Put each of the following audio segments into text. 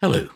Hello.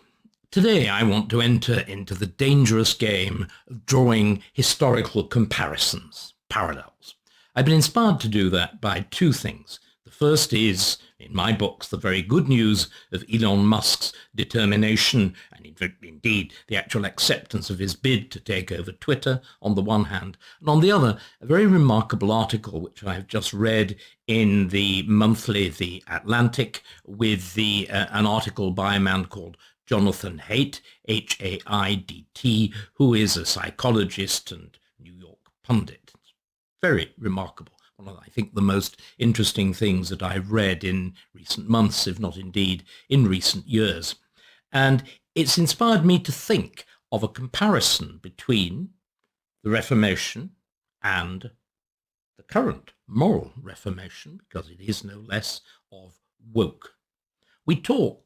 Today I want to enter into the dangerous game of drawing historical comparisons, parallels. I've been inspired to do that by two things. The first is, in my books, the very good news of Elon Musk's determination and indeed the actual acceptance of his bid to take over Twitter on the one hand, and on the other, a very remarkable article which I have just read in the monthly The Atlantic with an article by a man called Jonathan Haidt, H-A-I-D-T, who is a psychologist and New York pundit. It's very remarkable. One of, I think, the most interesting things that I've read in recent months, if not indeed in recent years. And it's inspired me to think of a comparison between the Reformation and the current moral Reformation, because it is no less of woke. We talk,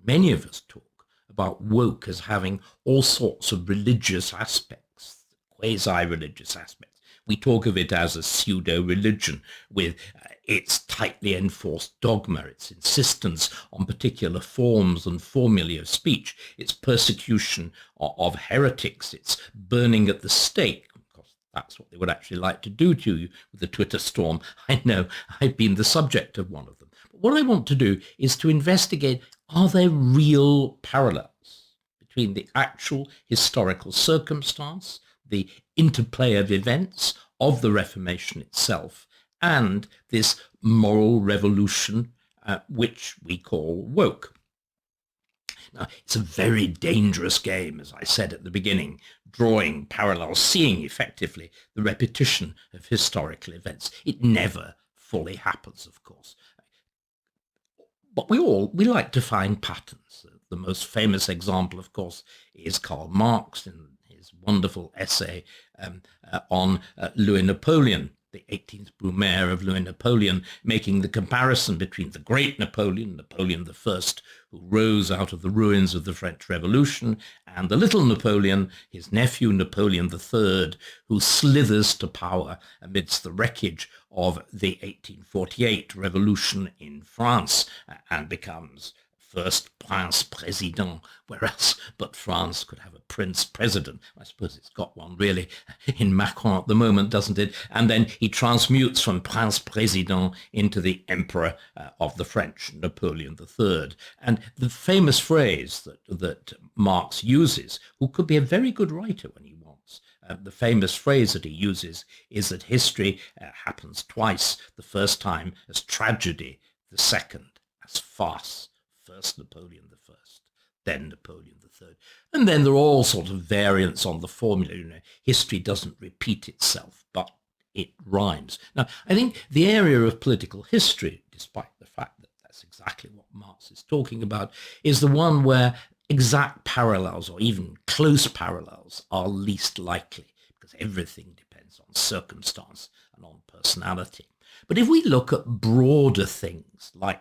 many of us talk, about woke as having all sorts of religious aspects, quasi-religious aspects. We talk of it as a pseudo-religion with its tightly enforced dogma, its insistence on particular forms and formulae of speech, its persecution of heretics, its burning at the stake. Of course, that's what they would actually like to do to you with the Twitter storm. I know, I've been the subject of one of them. But what I want to do is to investigate, are there real parallels between the actual historical circumstance, the interplay of events of the Reformation itself, and this moral revolution which we call woke. Now, it's a very dangerous game, as I said at the beginning, drawing parallels, seeing effectively the repetition of historical events. It never fully happens, of course. But we like to find patterns. The most famous example, of course, is Karl Marx in his wonderful essay on Louis Napoleon, the 18th Brumaire of Louis Napoleon, making the comparison between the great Napoleon, Napoleon I, who rose out of the ruins of the French Revolution, and the little Napoleon, his nephew Napoleon III, who slithers to power amidst the wreckage of the 1848 revolution in France and becomes first Prince Président, whereas but France could have a Prince President. I suppose it's got one really in Macron at the moment, doesn't it? And then he transmutes from Prince Président into the Emperor of the French, Napoleon III. And the famous phrase that Marx uses, who could be a very good writer when he wants, the famous phrase that he uses is that history happens twice, the first time as tragedy, the second as farce. First Napoleon I, then Napoleon III. And then there are all sorts of variants on the formula. History doesn't repeat itself, but it rhymes. Now, I think the area of political history, despite the fact that that's exactly what Marx is talking about, is the one where exact parallels or even close parallels are least likely, because everything depends on circumstance and on personality. But if we look at broader things like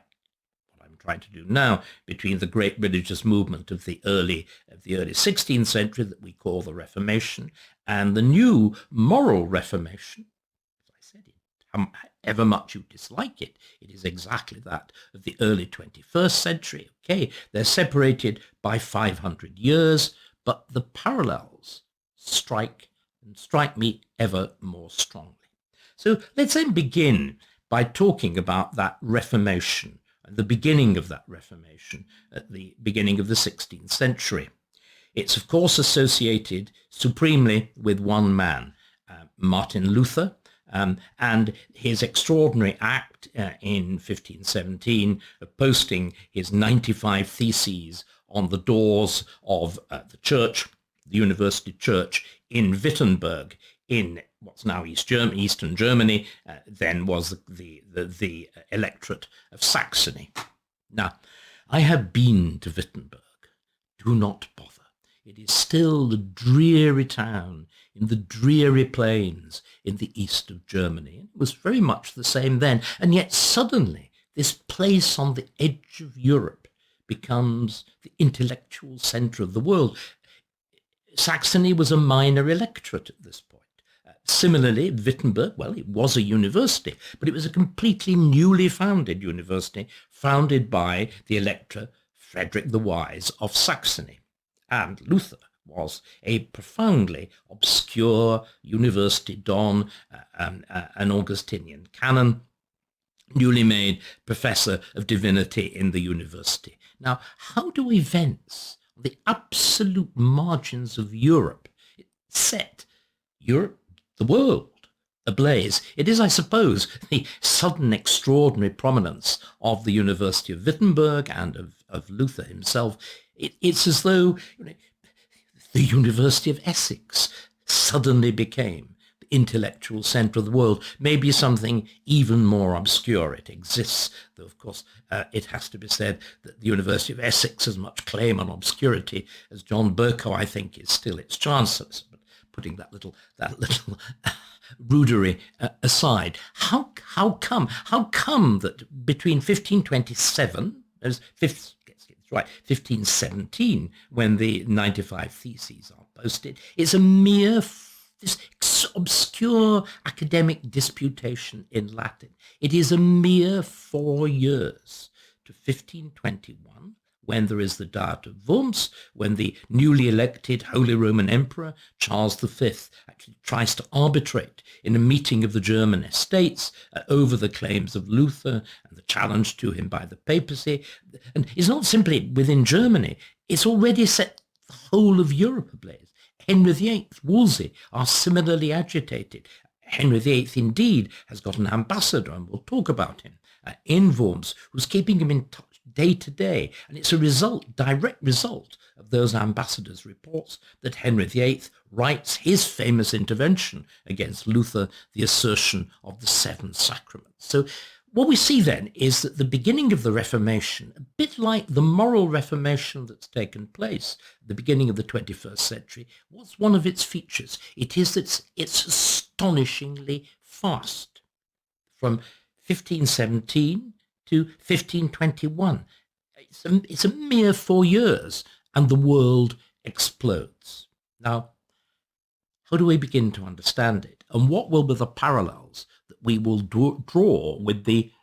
trying to do now between the great religious movement of the early 16th century that we call the Reformation and the new moral Reformation, as I said, however much you dislike it, it is exactly that of the early 21st century. Okay, they're separated by 500 years, but the parallels strike me ever more strongly. So let's then begin by talking about that Reformation, the beginning of that Reformation at the beginning of the 16th century. It's, of course, associated supremely with one man, Martin Luther, and his extraordinary act in 1517 of posting his 95 theses on the doors of the church, the university church in Wittenberg, in what's now Eastern Germany, then was the electorate of Saxony. Now, I have been to Wittenberg. Do not bother. It is still the dreary town in the dreary plains in the east of Germany. It was very much the same then, and yet suddenly this place on the edge of Europe becomes the intellectual center of the world. Saxony was a minor electorate at this point. Similarly, Wittenberg, well, it was a university, but it was a completely newly founded university, founded by the Elector Frederick the Wise of Saxony. And Luther was a profoundly obscure university don, an Augustinian canon, newly made professor of divinity in the university. Now, how do events on the absolute margins of Europe set Europe, the world, ablaze? It is, I suppose, the sudden extraordinary prominence of the University of Wittenberg and of Luther himself. It's as though the University of Essex suddenly became the intellectual center of the world. Maybe something even more obscure. It exists, though of course it has to be said that the University of Essex has much claim on obscurity, as John Bercow, I think, is still its chancellor. But putting that little rudery aside, how come that between 1527, as 1517, when the 95 Theses are posted, it's a mere this obscure academic disputation in Latin. It is a mere 4 years to 1521, when there is the Diet of Worms, when the newly elected Holy Roman Emperor, Charles V, actually tries to arbitrate in a meeting of the German estates over the claims of Luther and the challenge to him by the papacy. And it's not simply within Germany, it's already set the whole of Europe ablaze. Henry VIII, Wolsey are similarly agitated. Henry VIII, indeed, has got an ambassador, and we'll talk about him, in Worms, who's keeping him in touch day to day. And it's a direct result of those ambassadors' reports that Henry VIII writes his famous intervention against Luther, the assertion of the seven sacraments. So what we see then is that the beginning of the Reformation, a bit like the moral reformation that's taken place at the beginning of the 21st century, what's one of its features? It is that it's astonishingly fast. From 1517 to 1521. It's a mere 4 years, and the world explodes. Now, how do we begin to understand it? And what will be the parallels that we will draw with the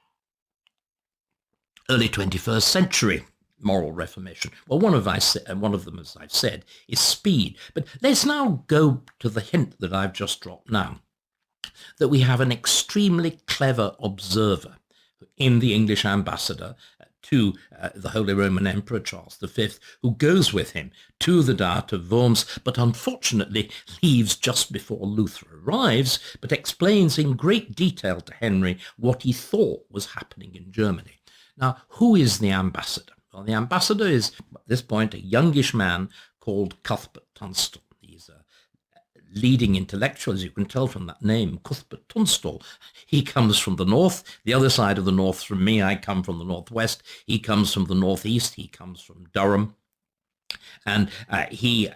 early 21st century moral reformation? Well, one of them, as I've said, is speed. But let's now go to the hint that I've just dropped now, that we have an extremely clever observer in the English ambassador to the Holy Roman Emperor Charles V, who goes with him to the Diet of Worms, but unfortunately leaves just before Luther arrives, but explains in great detail to Henry what he thought was happening in Germany. Now, who is the ambassador? Well, the ambassador is, at this point, a youngish man called Cuthbert Tunstall. He's a leading intellectual, as you can tell from that name, Cuthbert Tunstall. He comes from the north, the other side of the north from me. I come from the northwest. He comes from the northeast. He comes from Durham. And he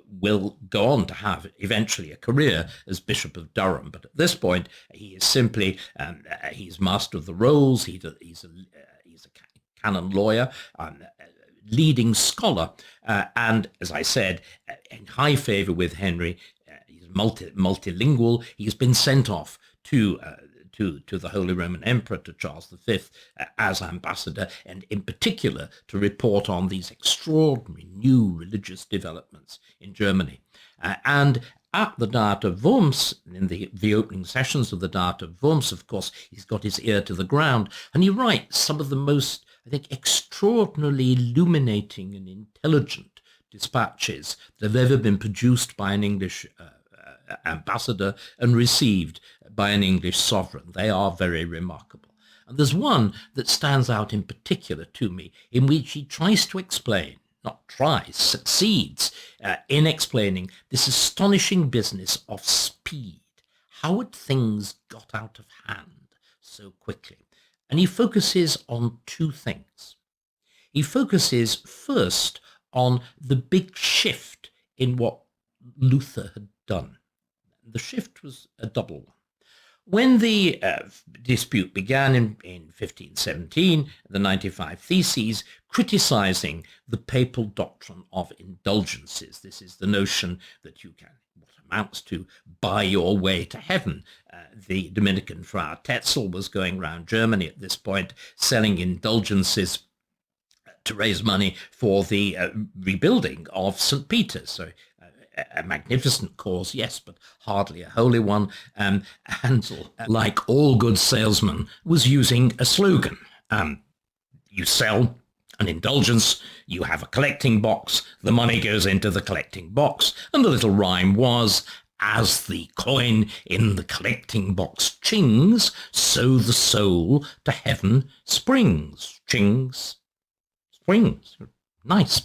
will go on to have eventually a career as Bishop of Durham. But at this point, he is simply, he's master of the rolls. He's a canon lawyer, leading scholar. And as I said, in high favor with Henry. He's multilingual. He's been sent off to the Holy Roman Emperor, to Charles V, as ambassador, and in particular to report on these extraordinary new religious developments in Germany. And at the Diet of Worms, in the opening sessions of the Diet of Worms, of course, he's got his ear to the ground, and he writes some of the most, I think, extraordinarily illuminating and intelligent dispatches that have ever been produced by an English ambassador and received by an English sovereign. They are very remarkable. And there's one that stands out in particular to me, in which he tries to explain, not tries, succeeds in explaining this astonishing business of speed. How had things got out of hand so quickly? And he focuses on two things. He focuses first on the big shift in what Luther had done. The shift was a double one. When the dispute began in 1517, the 95 Theses, criticizing the papal doctrine of indulgences. This is the notion that you can, what amounts to, buy your way to heaven. The Dominican Friar Tetzel was going around Germany at this point selling indulgences to raise money for the rebuilding of St. Peter's. So a magnificent cause, yes, but hardly a holy one. Handel, like all good salesmen, was using a slogan. You sell an indulgence, you have a collecting box, the money goes into the collecting box, and the little rhyme was, as the coin in the collecting box chings, so the soul to heaven springs. Chings, springs. Nice.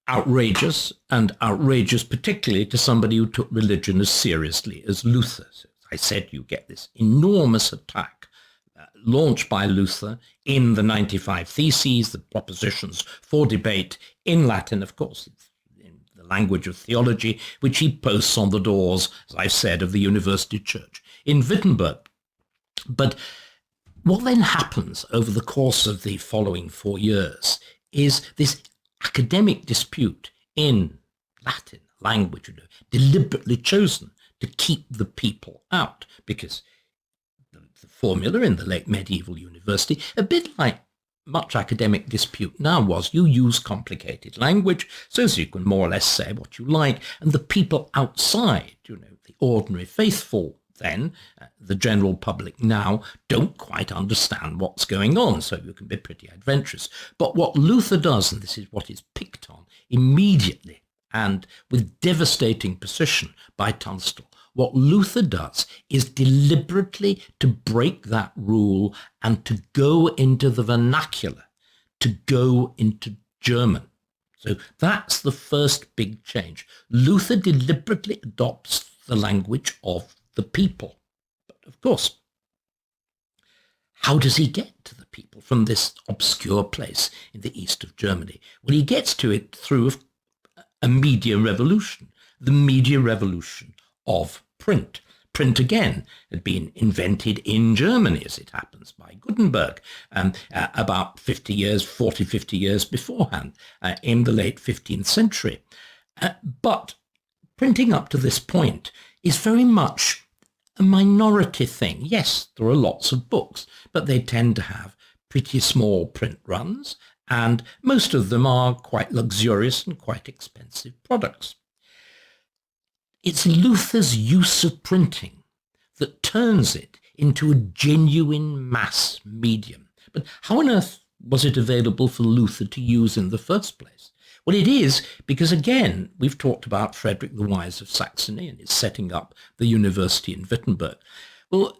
Outrageous, and outrageous particularly to somebody who took religion as seriously as Luther. So, as I said, you get this enormous attack launched by Luther in the 95 Theses, the propositions for debate in Latin, of course, in the language of theology, which he posts on the doors, as I've said, of the University Church in Wittenberg. But what then happens over the course of the following 4 years is this academic dispute in Latin language, deliberately chosen to keep the people out, because the formula in the late medieval university, a bit like much academic dispute now, was you use complicated language so as you can more or less say what you like, and the people outside, the ordinary faithful then, the general public now, don't quite understand what's going on, so you can be pretty adventurous. But what Luther does, and this is what is picked on immediately and with devastating precision by Tunstall, what Luther does is deliberately to break that rule and to go into the vernacular, to go into German. So that's the first big change. Luther deliberately adopts the language of the people. But of course, how does he get to the people from this obscure place in the east of Germany? Well, he gets to it through a media revolution, the media revolution of print. Print, again, had been invented in Germany, as it happens, by Gutenberg, about 50 years beforehand, in the late 15th century. But printing up to this point is very much a minority thing. Yes, there are lots of books, but they tend to have pretty small print runs, and most of them are quite luxurious and quite expensive products. It's Luther's use of printing that turns it into a genuine mass medium. But how on earth was it available for Luther to use in the first place? Well, it is because, again, we've talked about Frederick the Wise of Saxony and his setting up the university in Wittenberg. Well,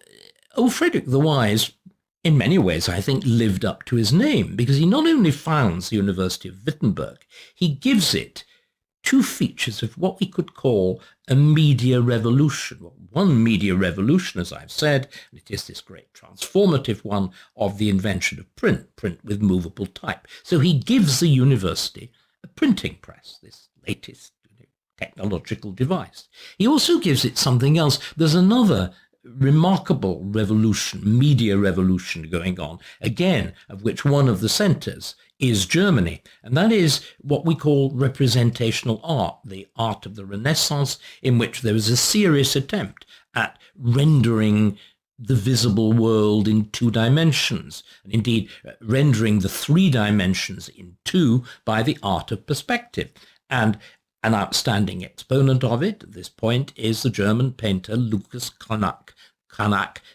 old Frederick the Wise, in many ways, I think, lived up to his name, because he not only founds the University of Wittenberg, he gives it two features of what we could call a media revolution. Well, one media revolution, as I've said, and it is this great transformative one of the invention of print, print with movable type. So he gives the university a printing press, this latest technological device. He also gives it something else. There's another remarkable revolution, media revolution going on, again, of which one of the centers is Germany, and that is what we call representational art, the art of the Renaissance, in which there was a serious attempt at rendering the visible world in two dimensions, and indeed rendering the three dimensions in two by the art of perspective. And an outstanding exponent of it at this point is the German painter Lucas Cranach,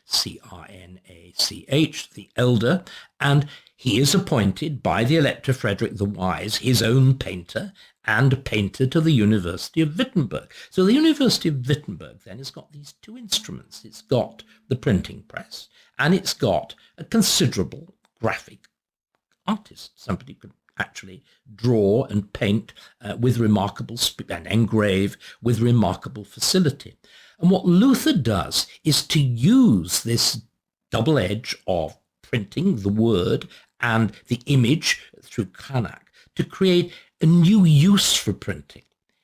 C-R-N-A-C-H, the Elder, and he is appointed by the Elector Frederick the Wise, his own painter, and painter to the University of Wittenberg. So the University of Wittenberg then has got these two instruments. It's got the printing press, and it's got a considerable graphic artist, somebody who could actually draw and paint with remarkable and engrave with remarkable facility. And what Luther does is to use this double edge of printing the word and the image through Cranach to create a new use for printing.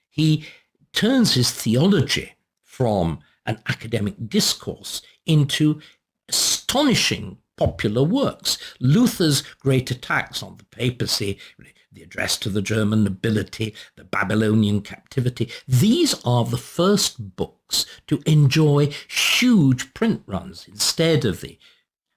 He turns his theology from an academic discourse into astonishing popular works. Luther's great attacks on the papacy, the address to the German nobility, the Babylonian captivity, these are the first books to enjoy huge print runs instead of the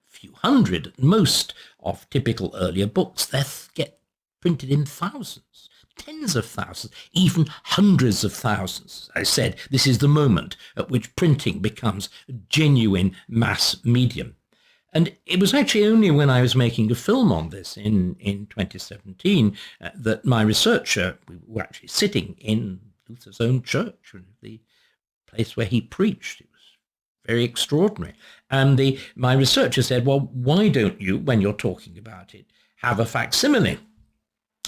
few hundred at most of typical earlier books. They get printed in thousands, tens of thousands, even hundreds of thousands. As I said, this is the moment at which printing becomes a genuine mass medium. And it was actually only when I was making a film on this in 2017 that my researcher, we were actually sitting in Luther's own church, the place where he preached. It was very extraordinary. And my researcher said, well, why don't you, when you're talking about it, have a facsimile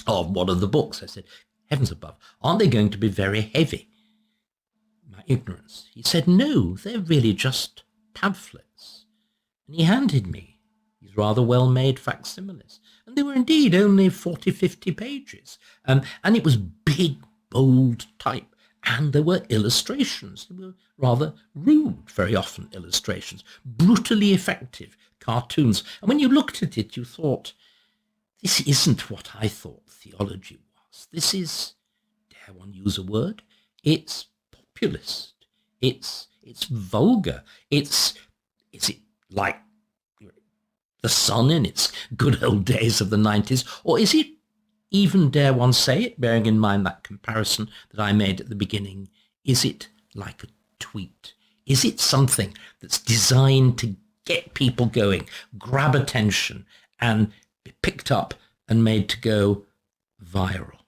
of one of the books? I said, heavens above, aren't they going to be very heavy? My ignorance. He said, no, they're really just pamphlets. And he handed me these rather well-made facsimiles. And they were indeed only 40, 50 pages. And it was big, bold type. And there were illustrations. They were rather rude, very often, illustrations. Brutally effective cartoons. And when you looked at it, you thought, this isn't what I thought theology was. This is, dare one use a word? It's populist. It's vulgar. Is it like the Sun in its good old days of the 90s? Or is it, even dare one say it, bearing in mind that comparison that I made at the beginning, is it like a tweet? Is it something that's designed to get people going, grab attention, and be picked up and made to go viral?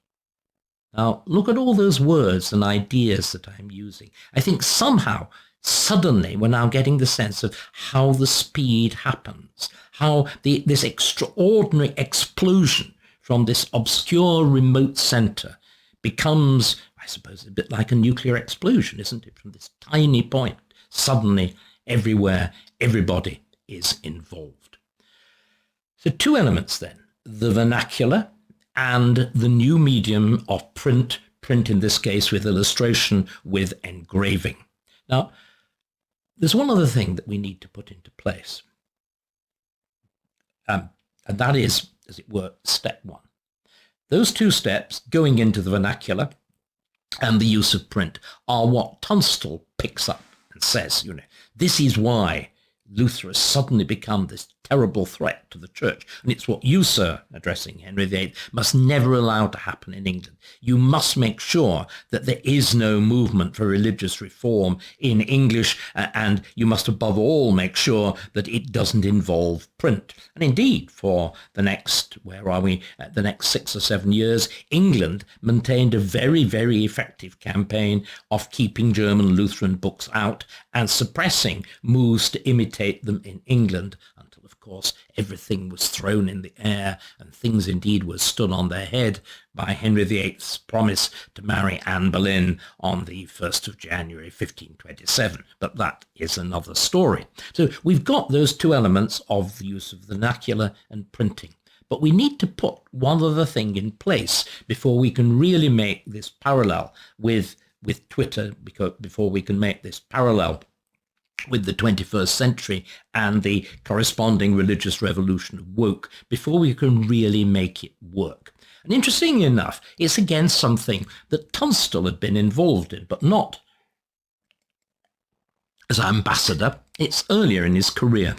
Now, look at all those words and ideas that I'm using. I think somehow, suddenly, we're now getting the sense of how the speed happens, how this extraordinary explosion from this obscure remote center becomes, I suppose, a bit like a nuclear explosion, isn't it? From this tiny point, suddenly, everywhere, everybody is involved. So two elements then, the vernacular and the new medium of print in this case with illustration, with engraving. Now, there's one other thing that we need to put into place, and that is, as it were, step one. Those two steps, going into the vernacular and the use of print, are what Tunstall picks up and says, this is why Luther has suddenly become this terrible threat to the church. And it's what you, sir, addressing Henry VIII, must never allow to happen in England. You must make sure that there is no movement for religious reform in English, and you must above all make sure that it doesn't involve print. And indeed, for the next, the next 6 or 7 years, England maintained a very, very effective campaign of keeping German Lutheran books out and suppressing moves to imitate them in England, until, of course, everything was thrown in the air and things indeed were stood on their head by Henry VIII's promise to marry Anne Boleyn on the 1st of January 1527. But that is another story. So we've got those two elements of the use of vernacular and printing. But we need to put one other thing in place before we can really make this parallel with Twitter, before we can make this parallel with the 21st century and the corresponding religious revolution of woke, before we can really make it work. And interestingly enough, it's again something that Tunstall had been involved in, but not as ambassador. It's earlier in his career.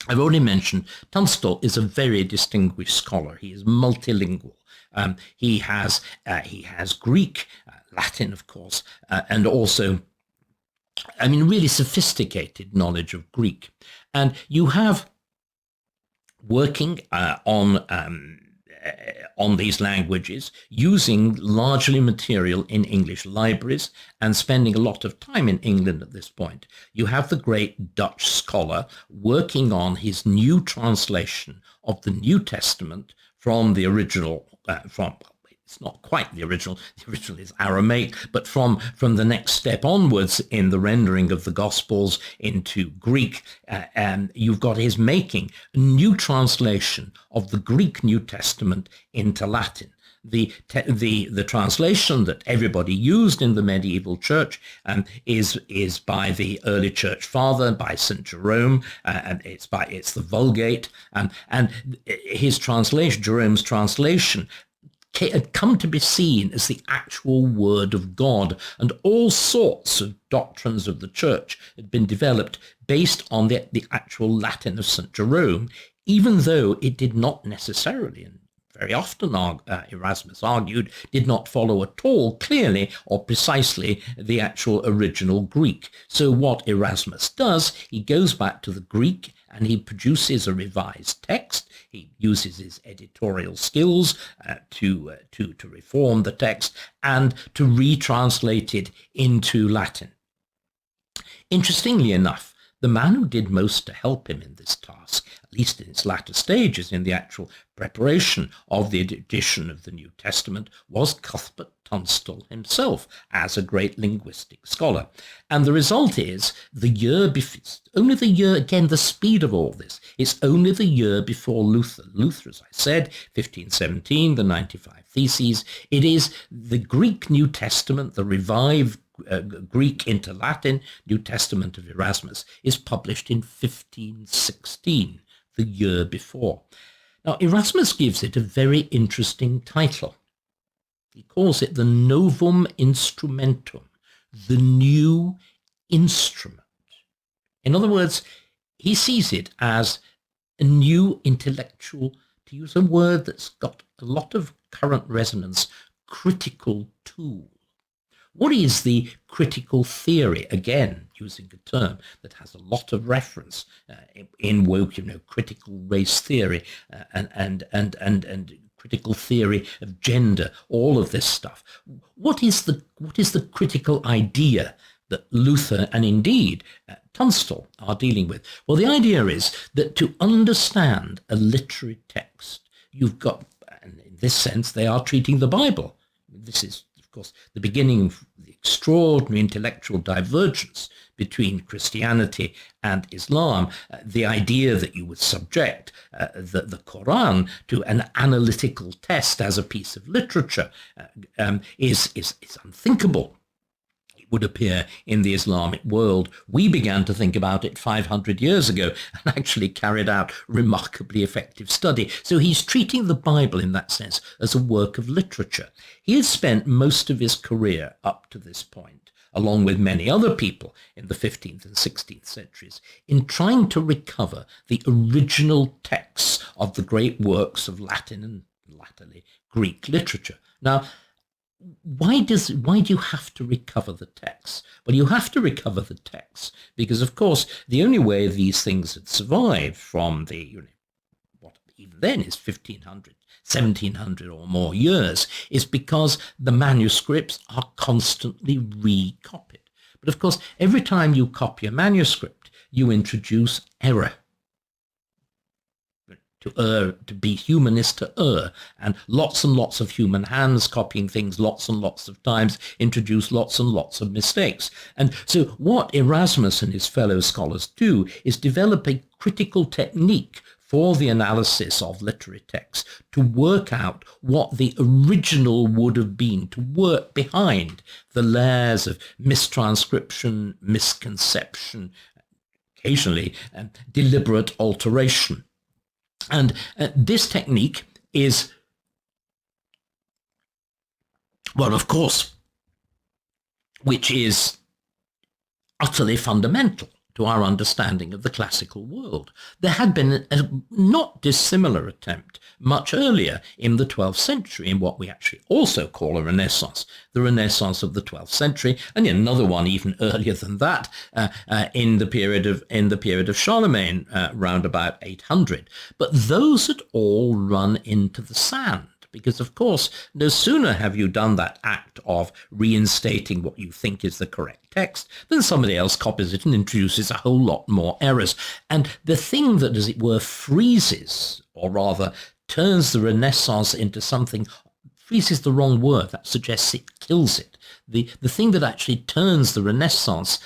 I've already mentioned Tunstall is a very distinguished scholar. He is multilingual. He has Greek, Latin, of course, and also really sophisticated knowledge of Greek. And you have working on these languages, using largely material in English libraries and spending a lot of time in England at this point. You have the great Dutch scholar working on his new translation of the New Testament from the original, it's not quite the original is Aramaic, but from the next step onwards in the rendering of the Gospels into Greek, you've got his making a new translation of the Greek New Testament into Latin. The translation that everybody used in the medieval church is by the early church father, by St. Jerome, and it's the Vulgate, and his translation, Jerome's translation, had come to be seen as the actual word of God, and all sorts of doctrines of the church had been developed based on the actual Latin of St. Jerome, even though it did not necessarily, and very often Erasmus argued, did not follow at all clearly or precisely the actual original Greek. So what Erasmus does, he goes back to the Greek and he produces a revised text. He uses his editorial skills to reform the text and to retranslate it into Latin. Interestingly enough, the man who did most to help him in this task, at least in its latter stages in the actual preparation of the edition of the New Testament, was Cuthbert Tunstall himself, as a great linguistic scholar. And the result is, only the year, again, the speed of all this, it's only the year before Luther. Luther, as I said, 1517, the 95 Theses. It is the Greek New Testament, the revived Greek into Latin New Testament of Erasmus, is published in 1516, the year before. Now, Erasmus gives it a very interesting title. He calls it the Novum Instrumentum, the new instrument. In other words, he sees it as a new intellectual, to use a word that's got a lot of current resonance, critical tool. What is the critical theory? Again, using a term that has a lot of reference in woke, critical race theory and critical theory of gender, all of this stuff. What is the critical idea that Luther and indeed Tunstall are dealing with? Well, the idea is that to understand a literary text, you've got, and in this sense, they are treating the Bible. This is, of course, the beginning of the extraordinary intellectual divergence between Christianity and Islam. The idea that you would subject the Quran to an analytical test as a piece of literature is unthinkable. Would appear in the Islamic world. We began to think about it 500 years ago and actually carried out remarkably effective study. So he's treating the Bible in that sense as a work of literature. He has spent most of his career up to this point, along with many other people in the 15th and 16th centuries, in trying to recover the original texts of the great works of Latin and latterly Greek literature. Now, why do you have to recover the texts? Well, you have to recover the texts because, of course, the only way these things had survived from the, what even then is 1500, 1700 or more years, is because the manuscripts are constantly recopied. But, of course, every time you copy a manuscript, you introduce error. To be human is to err, and lots of human hands copying things lots and lots of times introduce lots and lots of mistakes. And so what Erasmus and his fellow scholars do is develop a critical technique for the analysis of literary texts to work out what the original would have been, to work behind the layers of mistranscription, misconception, occasionally deliberate alteration. And this technique is, well, of course, which is utterly fundamental to our understanding of the classical world. There had been a not dissimilar attempt much earlier in the 12th century in what we actually also call a Renaissance, the Renaissance of the 12th century, and another one even earlier than that in the period of Charlemagne, round about 800. But those had all run into the sand. Because, of course, no sooner have you done that act of reinstating what you think is the correct text than somebody else copies it and introduces a whole lot more errors. And the thing that, as it were, freezes, or rather turns the Renaissance into something, freeze is the wrong word, that suggests it kills it. The thing that actually turns the Renaissance,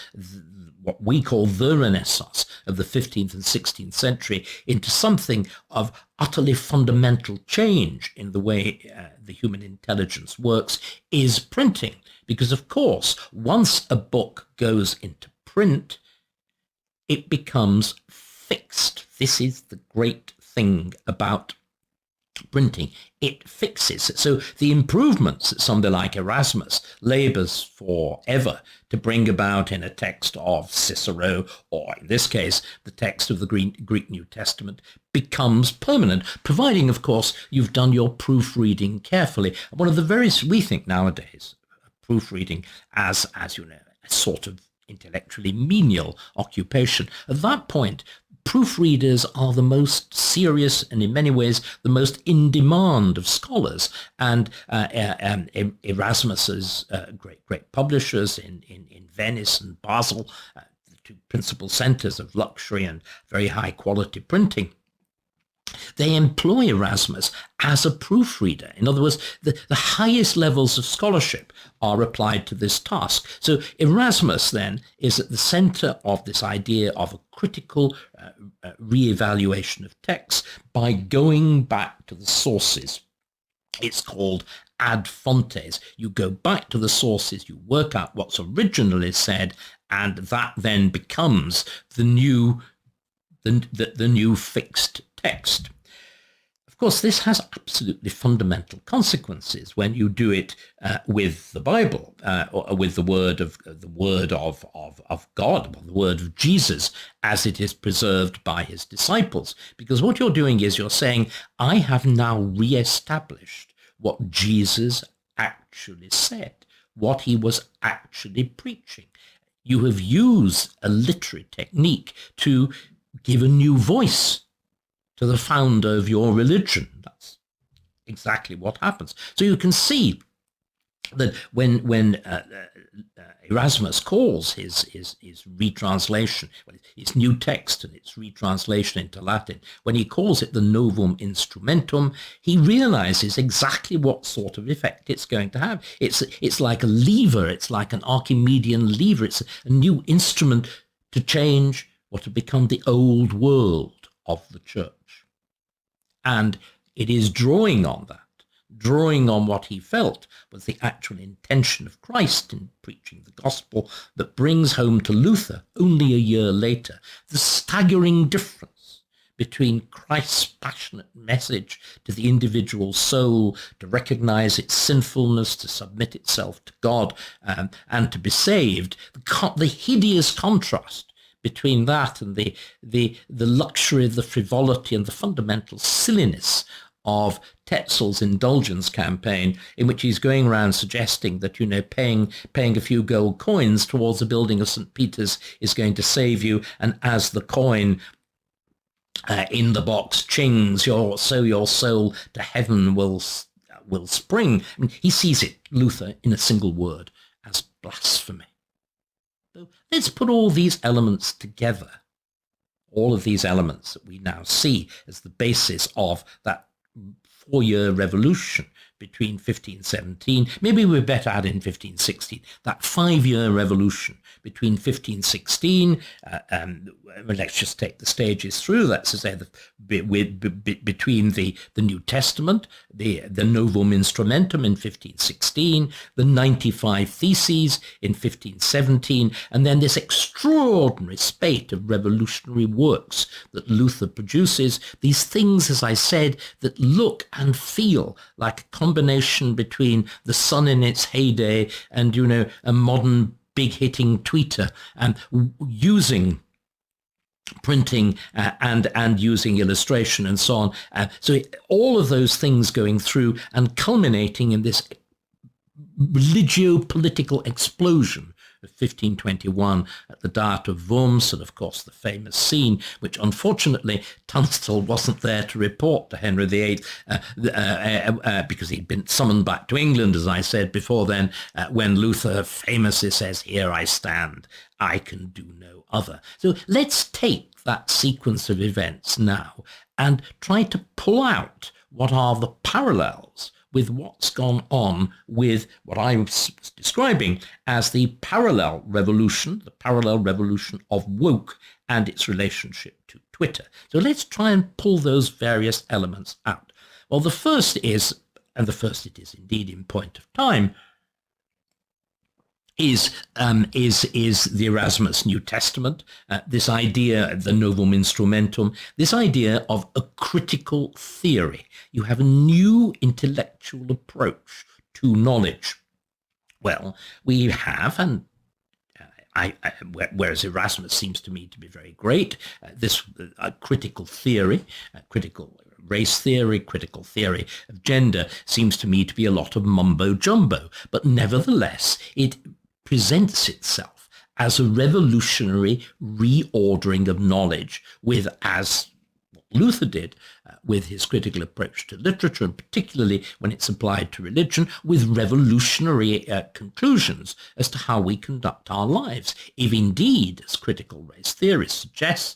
what we call the Renaissance of the 15th and 16th century, into something of utterly fundamental change in the way the human intelligence works, is printing. Because, of course, once a book goes into print, it becomes fixed. This is the great thing about printing, it fixes. So the improvements that somebody like Erasmus labours forever to bring about in a text of Cicero, or in this case, the text of the Greek New Testament, becomes permanent, providing, of course, you've done your proofreading carefully. One of the we think nowadays, proofreading as you know, a sort of intellectually menial occupation. At that point, proofreaders are the most serious and in many ways the most in demand of scholars. And Erasmus's great publishers in Venice and Basel, the two principal centers of luxury and very high quality printing, they employ Erasmus as a proofreader. In other words, the highest levels of scholarship are applied to this task. So Erasmus then is at the center of this idea of a critical re-evaluation of texts by going back to the sources. It's called ad fontes. You go back to the sources, you work out what's originally said, and that then becomes the new fixed text. Of course, this has absolutely fundamental consequences when you do it with the Bible, or with the word of God, the word of Jesus, as it is preserved by his disciples. Because what you're doing is you're saying, I have now re-established what Jesus actually said, what he was actually preaching. You have used a literary technique to give a new voice to the founder of your religion. That's exactly what happens. So you can see that when Erasmus calls his retranslation, his new text and its retranslation into Latin, when he calls it the Novum Instrumentum, he realizes exactly what sort of effect it's going to have. It's like a lever, it's like an Archimedean lever, it's a new instrument to change what had become the old world of the church. And it is drawing on that, drawing on what he felt was the actual intention of Christ in preaching the gospel, that brings home to Luther only a year later the staggering difference between Christ's passionate message to the individual soul to recognize its sinfulness, to submit itself to God, and to be saved, the hideous contrast between that and the luxury, the frivolity, and the fundamental silliness of Tetzel's indulgence campaign, in which he's going around suggesting that, paying a few gold coins towards the building of St. Peter's is going to save you, and as the coin in the box chings, so your soul to heaven will spring. I mean, he sees it, Luther, in a single word, as blasphemy. So let's put all these elements together, all of these elements that we now see as the basis of that 4-year revolution between 1517, maybe we're better at in 1516, that 5-year revolution between 1516, let's just take the stages through, that's to say, between the New Testament, the Novum Instrumentum in 1516, the 95 Theses in 1517, and then this extraordinary spate of revolutionary works that Luther produces, these things, as I said, that look and feel like a combination between the sun in its heyday and, a modern big-hitting tweeter, and using printing and using illustration and so on. So all of those things going through and culminating in this religio-political explosion of 1521 at the Diet of Worms, and of course the famous scene, which unfortunately Tunstall wasn't there to report to Henry VIII because he'd been summoned back to England, as I said before then, when Luther famously says, "Here I stand, I can do no other." So let's take that sequence of events now and try to pull out what are the parallels with what's gone on with what I was describing as the parallel revolution of woke and its relationship to Twitter. So let's try and pull those various elements out. Well, the first is, and the first it is indeed in point of time, is the Erasmus New Testament, this idea, the Novum Instrumentum, this idea of a critical theory. You have a new intellectual approach to knowledge. Well, we have, and whereas Erasmus seems to me to be very great, this critical theory, critical race theory, critical theory of gender seems to me to be a lot of mumbo jumbo, but nevertheless it presents itself as a revolutionary reordering of knowledge with, as Luther did, with his critical approach to literature, and particularly when it's applied to religion, with revolutionary conclusions as to how we conduct our lives. If indeed, as critical race theory suggests,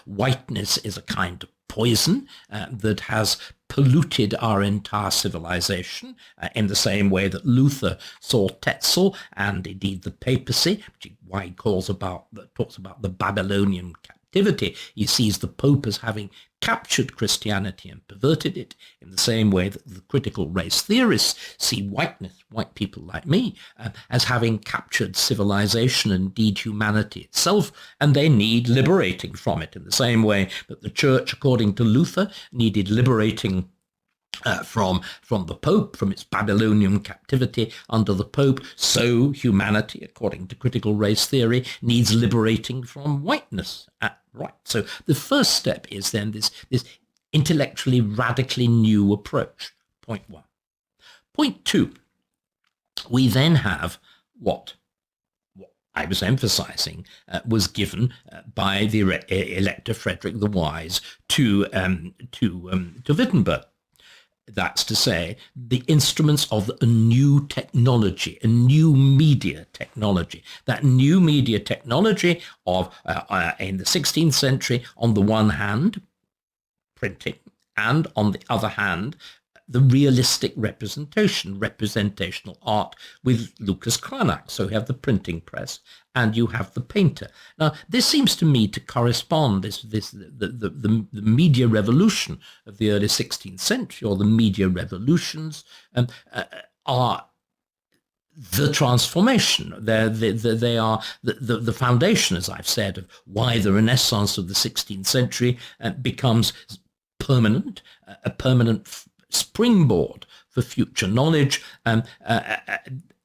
whiteness is a kind of poison that has polluted our entire civilization in the same way that Luther saw Tetzel and indeed the papacy, which is why he talks about the Babylonian captivity. He sees the Pope as having captured Christianity and perverted it in the same way that the critical race theorists see whiteness, white people like me, as having captured civilization and indeed humanity itself, and they need liberating from it in the same way that the church, according to Luther, needed liberating from the Pope, from its Babylonian captivity under the Pope. So humanity, according to critical race theory, needs liberating from whiteness. Right. So the first step is then this intellectually radically new approach. Point one. Point two, we then have what I was emphasizing was given by the Elector Frederick the Wise to Wittenberg. That's to say, the instruments of a new technology, a new media technology. That new media technology of, in the 16th century, on the one hand, printing, and on the other hand, the realistic representational art with Lucas Cranach. So you have the printing press and you have the painter. Now, this seems to me to correspond, the media revolution of the early 16th century, or the media revolutions, are the transformation. They are the foundation, as I've said, of why the Renaissance of the 16th century becomes permanent, a permanent springboard for future knowledge,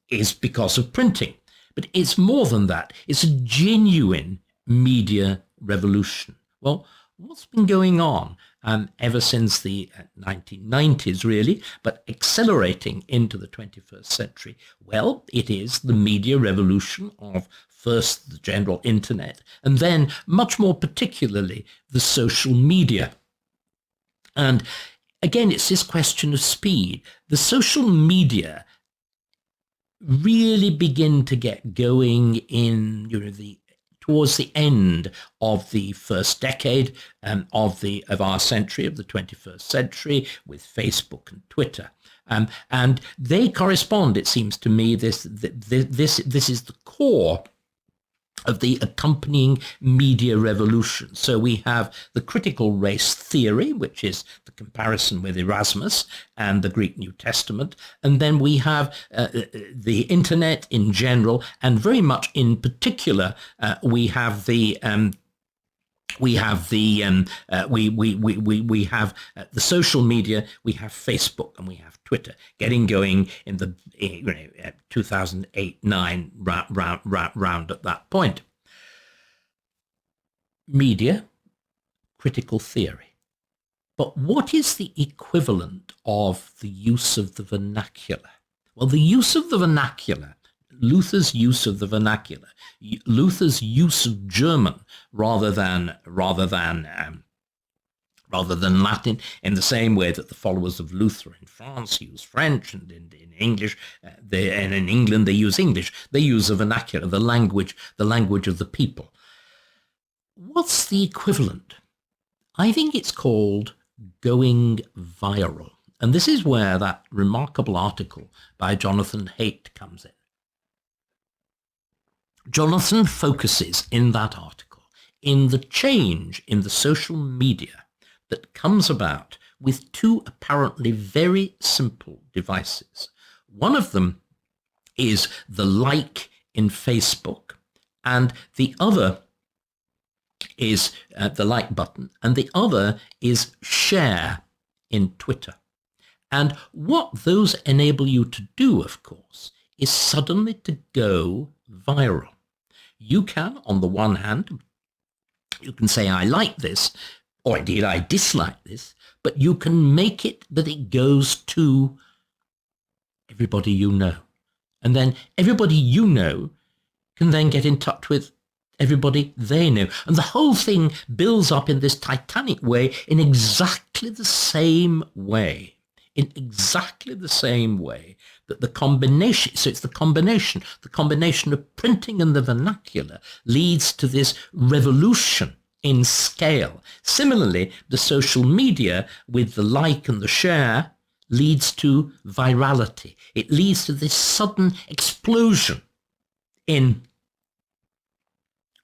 is because of printing. But it's more than that. It's a genuine media revolution. Well, what's been going on ever since the 1990s, really, but accelerating into the 21st century? Well, it is the media revolution of first the general internet, and then much more particularly the social media. And again, it's this question of speed. The social media really begin to get going in, towards the end of the first decade of our century, of the 21st century, with Facebook and Twitter. And they correspond, it seems to me, this is the core of the accompanying media revolution. So we have the critical race theory, which is the comparison with Erasmus and the Greek New Testament, and then we have the internet in general, and very much in particular, we have the social media. We have Facebook and we have Twitter getting going in the 2008-9 round at that point. Media, critical theory. But what is the equivalent of the use of the vernacular? Well, the use of the vernacular, Luther's use of the vernacular, Luther's use of German rather than Latin, in the same way that the followers of Luther in France use French, and in English, and in England they use English. They use a vernacular, the language of the people. What's the equivalent? I think it's called going viral. And this is where that remarkable article by Jonathan Haidt comes in. Jonathan focuses in that article in the change in the social media that comes about with two apparently very simple devices. One of them is the like in Facebook, and the other is the like button, and the other is share in Twitter. And what those enable you to do, of course, is suddenly to go viral. You can, on the one hand, you can say, I like this, or indeed I dislike this, but you can make it that it goes to everybody you know. And then everybody you know can then get in touch with everybody they know. And the whole thing builds up in this titanic way, in exactly the same way. In exactly the same way that the combination, so it's the combination of printing and the vernacular leads to this revolution in scale. Similarly, the social media with the like and the share leads to virality. It leads to this sudden explosion in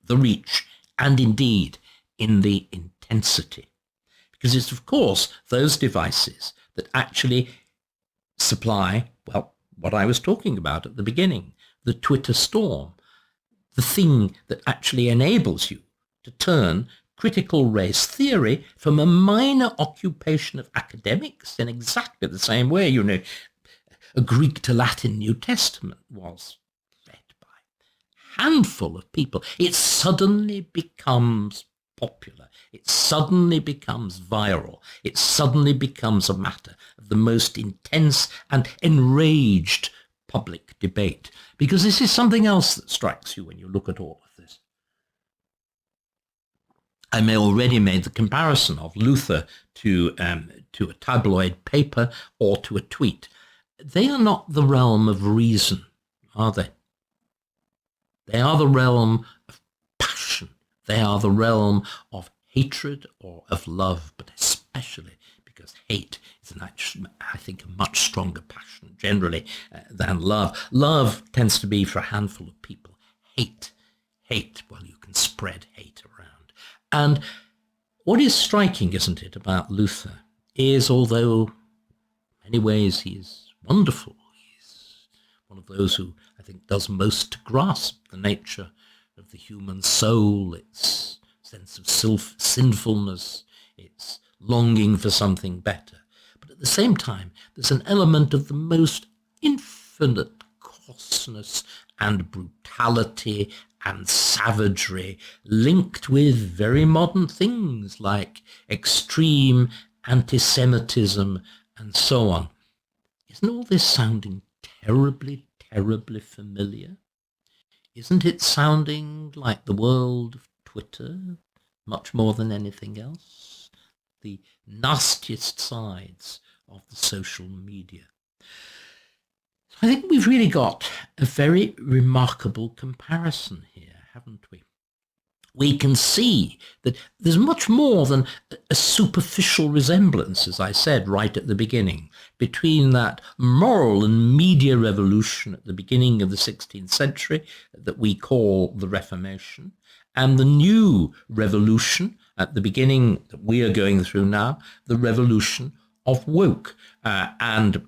the reach and indeed in the intensity. Because it's, of course, those devices that actually supply, well, what I was talking about at the beginning, the Twitter storm, the thing that actually enables you to turn critical race theory from a minor occupation of academics in exactly the same way, you know, a Greek to Latin New Testament was read by a handful of people. It suddenly becomes popular. It suddenly becomes viral. It suddenly becomes a matter of the most intense and enraged public debate. Because this is something else that strikes you when you look at all of this. I may already made the comparison of Luther to a tabloid paper or to a tweet. They are not the realm of reason, are they? They are the realm of passion. They are the realm of hatred or of love, but especially because hate is, I think, a much stronger passion generally than love. Love tends to be for a handful of people. Hate, well, you can spread hate around. And what is striking, isn't it, about Luther is, although in many ways he is wonderful, he's one of those who I think does most to grasp the nature of the human soul, its sense of sinfulness, its longing for something better. But at the same time, there's an element of the most infinite coarseness and brutality and savagery linked with very modern things like extreme anti-Semitism and so on. Isn't all this sounding terribly, terribly familiar? Isn't it sounding like the world of Twitter much more than anything else? The nastiest sides of the social media. I think we've really got a very remarkable comparison here, haven't we? We can see that there's much more than a superficial resemblance, as I said right at the beginning, between that moral and media revolution at the beginning of the 16th century that we call the Reformation, and the new revolution at the beginning that we are going through now, the revolution of woke, and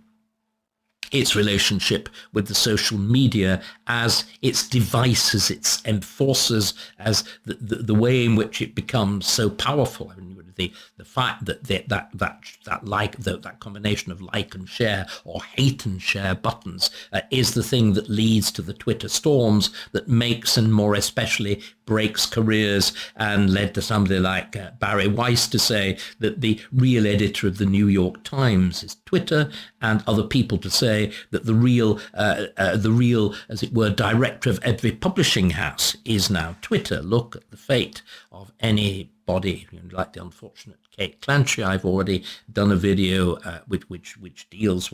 its relationship with the social media as its devices, its enforcers, as the way in which it becomes so powerful. I mean, the fact that that combination of like and share or hate and share buttons is the thing that leads to the Twitter storms, that makes and more especially breaks careers, and led to somebody like Barry Weiss to say that the real editor of the New York Times is Twitter, and other people to say that the real, as it were, director of every publishing house is now Twitter. Look at the fate of anybody, like the unfortunate Kate Clancy. I've already done a video which deals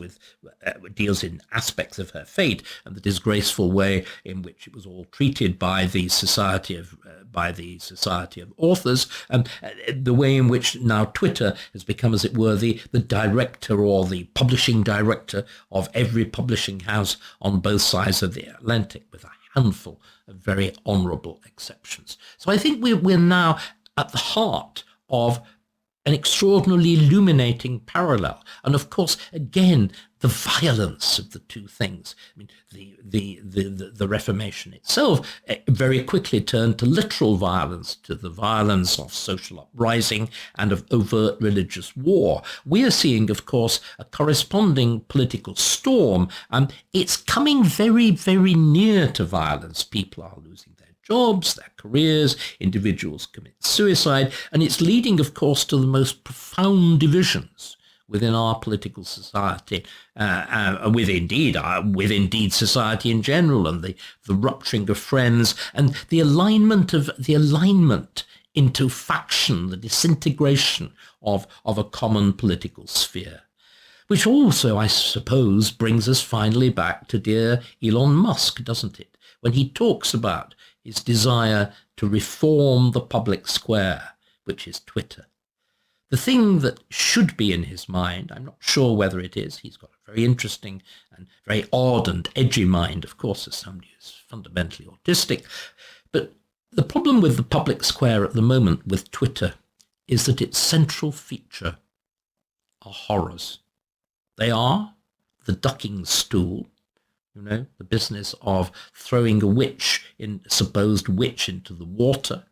in aspects of her fate and the disgraceful way in which it was all treated by the Society of Authors, and the way in which now Twitter has become, as it were, the director or the publishing director of every publishing house on both sides of the Atlantic, with a handful of very honourable exceptions. So I think we're now at the heart of an extraordinarily illuminating parallel. And of course, again, the violence of the two things. I mean, the Reformation itself very quickly turned to literal violence, to the violence of social uprising and of overt religious war. We are seeing, of course, a corresponding political storm. It's coming very, very near to violence. People are losing their jobs, their careers, individuals commit suicide, and it's leading, of course, to the most profound divisions within our political society, with indeed society in general, and the rupturing of friends, and the alignment into faction, the disintegration of a common political sphere. Which also, I suppose, brings us finally back to dear Elon Musk, doesn't it? When he talks about his desire to reform the public square, which is Twitter. The thing that should be in his mind, I'm not sure whether it is, he's got a very interesting and very odd and edgy mind, of course, as somebody who's fundamentally autistic, but the problem with the public square at the moment with Twitter is that its central feature are horrors. They are the ducking stool, the business of throwing a supposed witch into the water.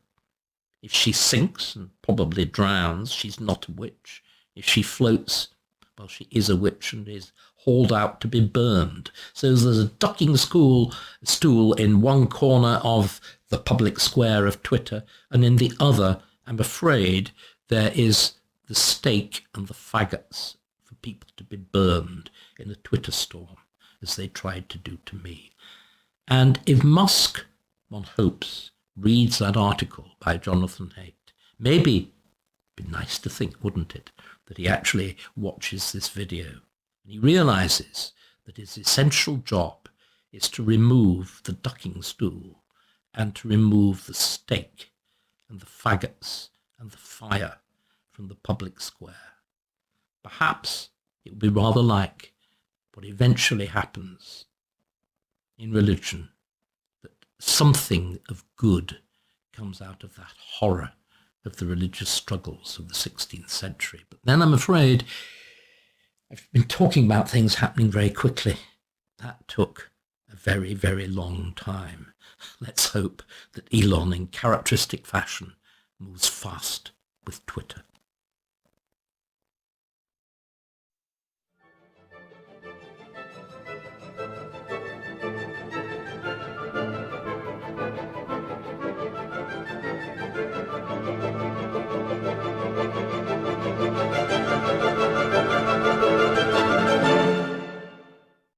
If she sinks and probably drowns, she's not a witch. If she floats, well, she is a witch and is hauled out to be burned. So there's a ducking stool in one corner of the public square of Twitter, and in the other, I'm afraid, there is the stake and the faggots for people to be burned in a Twitter storm, as they tried to do to me. And if Musk, one hopes, reads that article by Jonathan Haidt, maybe it'd be nice to think, wouldn't it, that he actually watches this video and he realizes that his essential job is to remove the ducking stool and to remove the stake and the faggots and the fire from the public square. Perhaps it would be rather like what eventually happens in religion, that something of good comes out of that horror of the religious struggles of the 16th century. But then I'm afraid I've been talking about things happening very quickly. That took a very, very long time. Let's hope that Elon, in characteristic fashion, moves fast with Twitter.